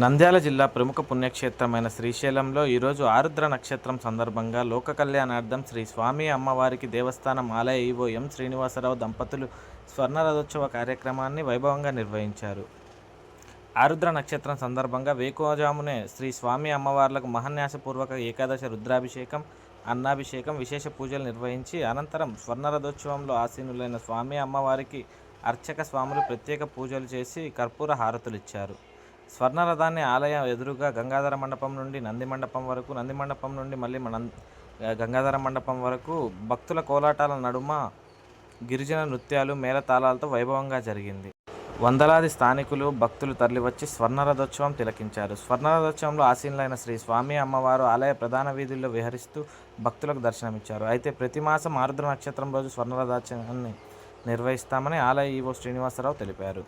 నంద్యాల జిల్లా ప్రముఖ పుణ్యక్షేత్రమైన శ్రీశైలంలో ఈరోజు ఆరుద్ర నక్షత్రం సందర్భంగా లోక కళ్యాణార్థం శ్రీ స్వామి అమ్మవారికి దేవస్థానం ఆలయ ఈవో ఎం శ్రీనివాసరావు దంపతులు స్వర్ణరథోత్సవ కార్యక్రమాన్ని వైభవంగా నిర్వహించారు. ఆరుద్ర నక్షత్రం సందర్భంగా వేకువజామునే శ్రీ స్వామి అమ్మవార్లకు మహాన్యాసపూర్వక ఏకాదశ రుద్రాభిషేకం, అన్నాభిషేకం, విశేష పూజలు నిర్వహించి అనంతరం స్వర్ణరథోత్సవంలో ఆసీనులైన స్వామి అమ్మవారికి అర్చక స్వాములు ప్రత్యేక పూజలు చేసి కర్పూర హారతులిచ్చారు. స్వర్ణరథాన్ని ఆలయ ఎదురుగా గంగాధర మండపం నుండి నంది మండపం వరకు, నంది మండపం నుండి మళ్ళీ గంగాధర మండపం వరకు భక్తుల కోలాటాల నడుమ గిరిజన నృత్యాలు, మేళతాళాలతో వైభవంగా జరిగింది. వందలాది స్థానికులు, భక్తులు తరలివచ్చి స్వర్ణరథోత్సవం తిలకించారు. స్వర్ణరథోత్సవంలో ఆసీనులైన శ్రీ స్వామి అమ్మవారు ఆలయ ప్రధాన వీధుల్లో విహరిస్తూ భక్తులకు దర్శనమిచ్చారు. అయితే ప్రతి మాసం ఆరుద్ర నక్షత్రం రోజు స్వర్ణరథోత్సవాన్ని నిర్వహిస్తామని ఆలయ ఈవో శ్రీనివాసరావు తెలిపారు.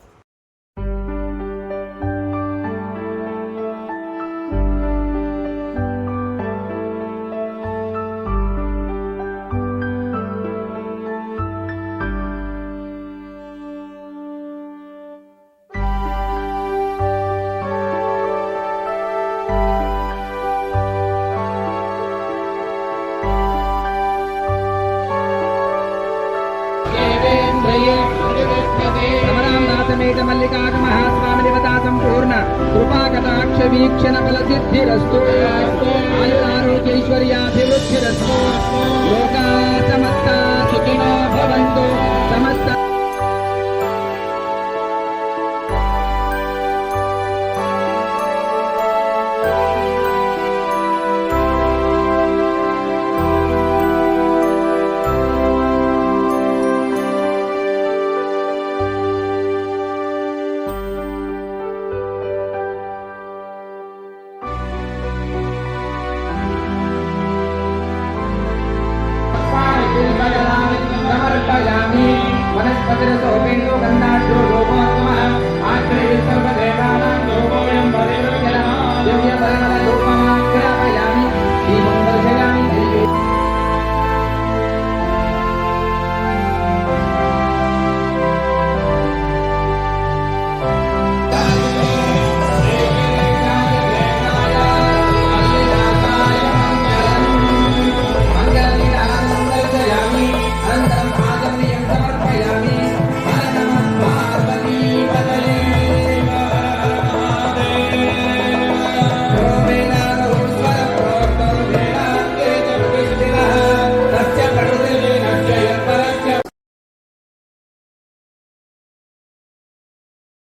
సమరాందాసమేత మల్లికాగమః స్వామిదేవతా సంపూర్ణ కృపాకటాక్ష వీక్షణ ఫల సిద్ధిరస్తు.